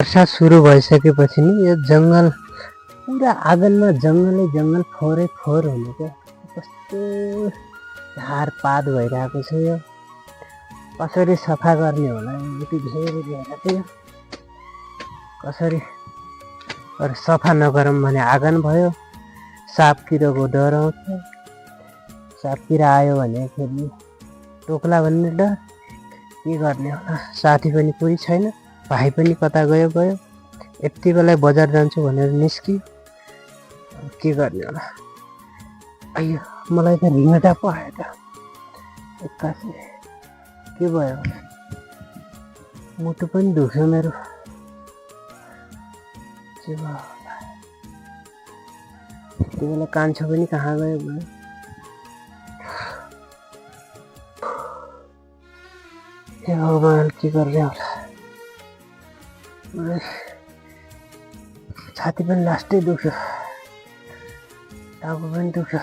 वर्षा सुरु भइसकेपछि नि यो जङ्गल पुरा आँगनमा जङ्गल फोरै फोहोर हुने क्या। कस्तो झारपात भइरहेको छ यो, कसरी सफा गर्ने होला यति धेरै भएर चाहिँ कसरी सफा नगरौँ भने आँगन भयो। साप किराको डर आउँछ, साप किरा आयो भने फेरि टोक्ला भन्ने डर। के गर्ने होला, साथी पनि कोही छैन, भाइ पनि कता गयो यति बेला बजार जान्छु भनेर निस्कियो। के गर्ने होला, अಯ್यो मलाई त रिङटा पो आयो त एक्कासी। के भयो होला, मुटु पनि दुख्यो मेरो। के भयो होला, यति बेला कान्छो पनि कहाँ गयो भयो। हे भगवान्, के गर्ने होला, छाती पनि लास्टै दुख्यो, टाउको पनि दुख्यो।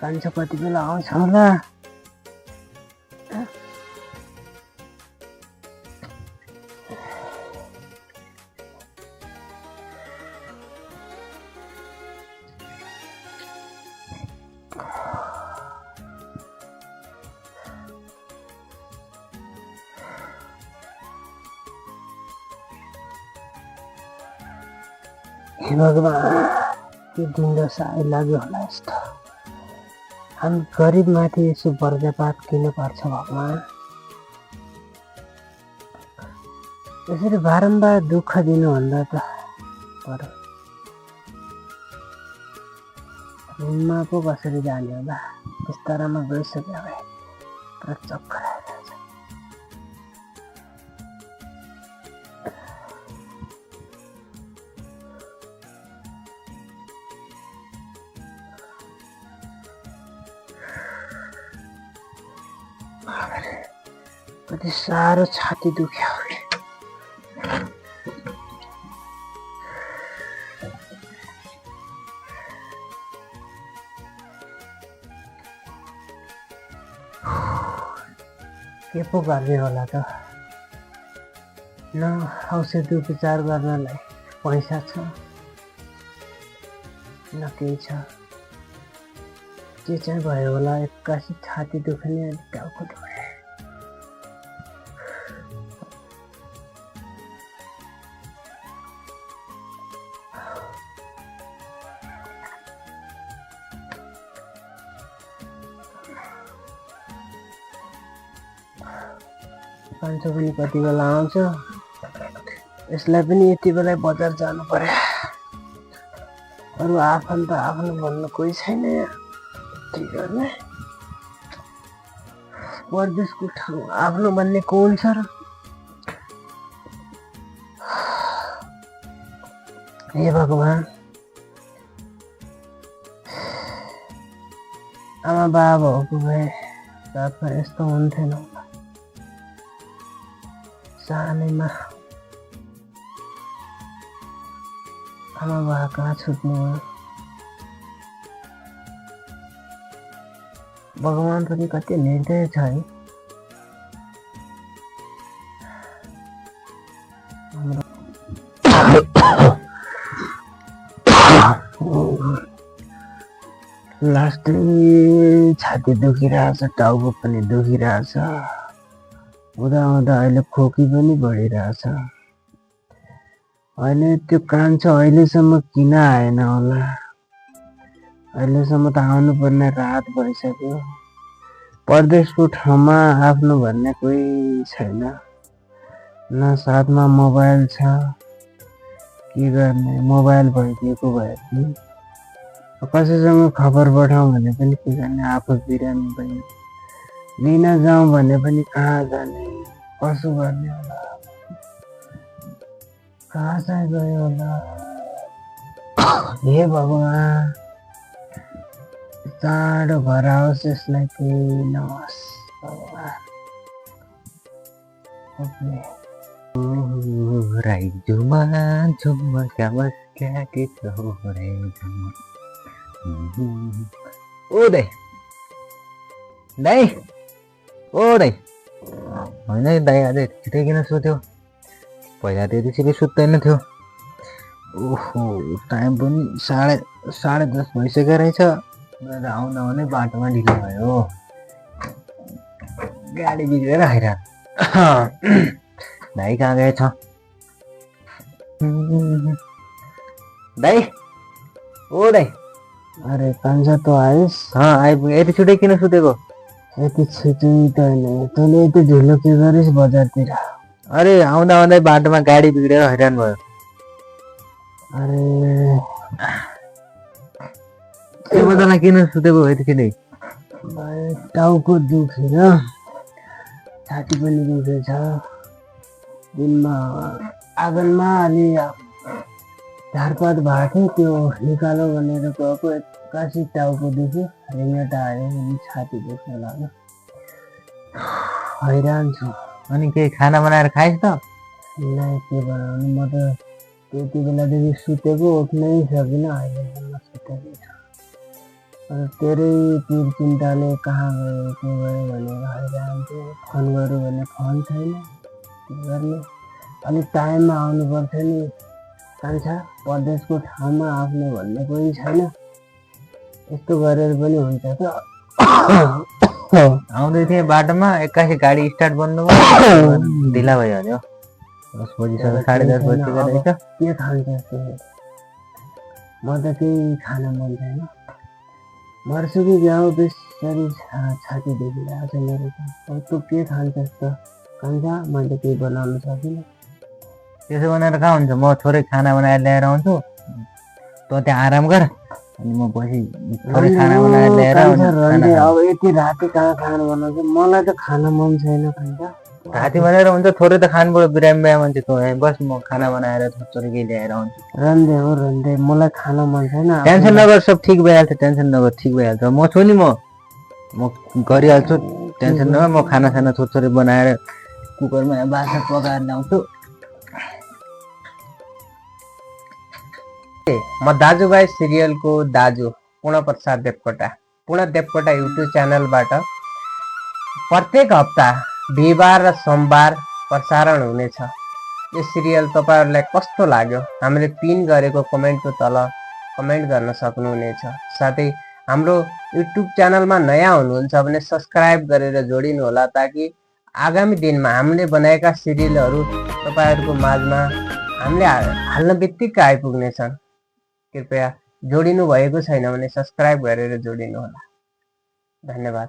कान्छो कति बेला आउँछ होला। हे भगवान्, के दिन साह्रै लाग्यो होला यस्तो। हामी गरिब माथि यसो बर्जापात किन पर्छ भगवान्। यसरी बारम्बार दुःख दिनुभन्दा त बरु रुममा पो कसरी जाने होला। बिस्तारामा गइसक्यो भए पुरा चक्कर आइरहेछ। कति साह्रो छाती दुख्यो। के पो गर्ने होला त, न औषधि उपचार गर्नलाई पैसा छ न केही छ। के चाहिँ भयो होला, एक्कासी छाती दुख्ने, टाउको दुख्ने। कान्छो पनि कति बेला आउँछ, यसलाई पनि यति बेला बजार जानु पर्यो। अरू आफन्त आफ्नो भन्नु कोही छैन। के गर्ने, परदेशको ठाउँ आफ्नो भन्ने कोही छ र। हे भगवान्, आमा बाबा भएको भए साथमा यस्तो हुन्थेन होला। सानैमा आमा बाबा कहाँ छुट्नु भयो। भगवान् पनि कति निर्दय छ है। लास्टै छाती दुखिरहेछ, टाउको पनि दुखिरहेछ। हुँदा अहिले खोकी पनि बढिरहेछ। अहिले त्यो कान्छो अहिलेसम्म किन आएन होला। अहिलेसम्म त आउनुपर्ने रात भइसक्यो। परदेशको ठाउँमा आफ्नो भन्ने कोही छैन, न साथमा मोबाइल छ। के गर्ने, मोबाइल भइदिएको भए पनि कसैसँग खबर पठाउँ भने पनि के गर्ने, आफू बिरामी भयो। लिन जाउँ भने पनि कहाँ जाने, कसो गर्ने होला, कहाँ चाहिँ गयो होला। हे भगवान्, चाँडो घर आओस्, यसलाई केही नहोस् भगवान्। राई जुमा झुमा क्या के छोरे झुमा। ओ दाइ दाइ, ओ दाइ, होइन दाइ अझै छिटै किन सोध्यो। पहिला त्यति छिटो सुत्दैन थियो। ओहो टाइम पनि 10:30 भइसक्यो रहेछ। आउँदा आउँदै बाटोमा ढिलो भयो। गाडी बिग्रेर हैरान। दाइ कहाँ गएछ? दाइ ओ दाइ। अरे कान्छा त आइस? आइपुग्यो। यति छिटो किन सुतेको? यति छिटो त होइन, तैँले यति ढिलो के गरिस् बजारतिर? अरे आउँदा आउँदै बाटोमा गाडी बिग्रेर हैरान भयो। अरे के बदला किन सुतेको यति छिटै? टाउको दुखेर छाती पनि दुखेछ। दिनमा आँगनमा अलि झारपात भएको थियो, त्यो निकालो भनेर गएको, एक्कासी टाउको दुख्यो, रिङ्गट आयो अनि छाती दुख्न लाग्यो। हैरान छु। अनि केही खाना बनाएर खाइस् त? नहीं के बनाउनु, म त त्यति बेलादेखि सुतेको, उठ्नै सकिनँ। अहिलेसम्म सुतेकै छु। तेरै पिर चिन्ताले कहाँ गयो के भयो भनेर हैरान छु। फोन गऱ्यो भने फोन छैन, के गर्ने? अलिक टाइममा आउनुपर्छ नि कान्छा। परदेशको ठाउँमा आफ्नो भन्ने कोही छैन, यस्तो गरेर पनि हुन्छ त? आउँदै थिएँ बाटोमा, एक्कासी गाडी स्टार्ट बन्नु भयो, ढिला भइहाल्यो। 10 बजिसक्यो, 10:30 बजिसक्यो रहेछ। के खान्छस् तिमी? म त केही खान मन छैन, मर्छु कि जाऊ। बेसरी छाती देखिरहेको छ मेरो त। अब तँ के खान्छस् त कान्छा? मैले केही बनाउनु सकिनँ। त्यसो भनेर कहाँ हुन्छ? म थोरै खाना बनाएर ल्याएर आउँछु, तँ त्यहाँ आराम गर, अनि म पछि थोरै खाना बनाएर ल्याएर अब यति राति कहाँ खाना बनाउँछ? मलाई त खान मन छैन कान्छा। राति भनेर हुन्छ, थोरै त खानु पर्यो। बिरामी बिहा मान्छे तँ, बस म खाना बनाएर थोरै केही ल्याएर आउँछु। रन्दे हो रन्दे, मलाई खान मन छैन। टेन्सन नगर, सब ठिक भइहाल्छ। टेन्सन नगर, ठिक भइहाल्छ। म छु नि, म गरिहाल्छु। टेन्सन नगर, म खाना थोरै बनाएर कुकरमा बाछा पकाएर ल्याउँछु। म दाजुभाइ सिरियलको दाजु पूर्ण प्रसाद देवकोटा, पूर्ण देवकोटा युट्युब च्यानलबाट प्रत्येक हप्ता बिहिबार र सोमबार प्रसारण हुनेछ। यो सिरियल तपाईँहरूलाई कस्तो लाग्यो हामीले पिन गरेको कमेन्टको तल कमेन्ट गर्न सक्नुहुनेछ। साथै हाम्रो युट्युब च्यानलमा नयाँ हुनुहुन्छ भने सब्सक्राइब गरेर जोडिनु होला, ताकि आगामी दिनमा हामीले बनाएका सिरियलहरू तपाईँहरूको माझमा हामीले हाल्न बित्तिकै आइपुग्नेछन्। कृपया जोडिनु भएको छैन भने सब्सक्राइब गरेर जोडिनु होला। धन्यवाद।